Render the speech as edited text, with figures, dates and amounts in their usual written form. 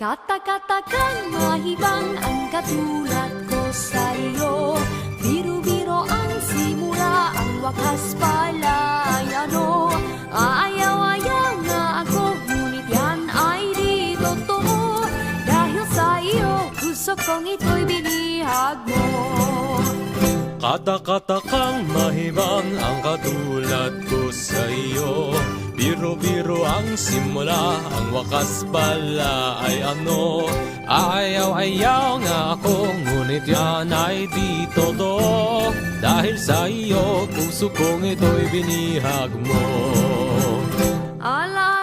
Kata-kata kang mahibang ang katulad ko sa'yo. Biro-biro ang simula, ang wakas pala ay ano. Ayaw-ayaw nga ako, ngunit yan ay di totoo. Dahil sa iyo, gusto kong ito'y binihag mo. Kata-kata kang mahibang ang katulad ko sa iyo. Biro-biro ang simula, ang wakas pala ay ano. Ayaw-ayaw nga ako, ngunit yan ay di totoo. Dahil sa iyo, puso kong ito'y binihag mo. Ala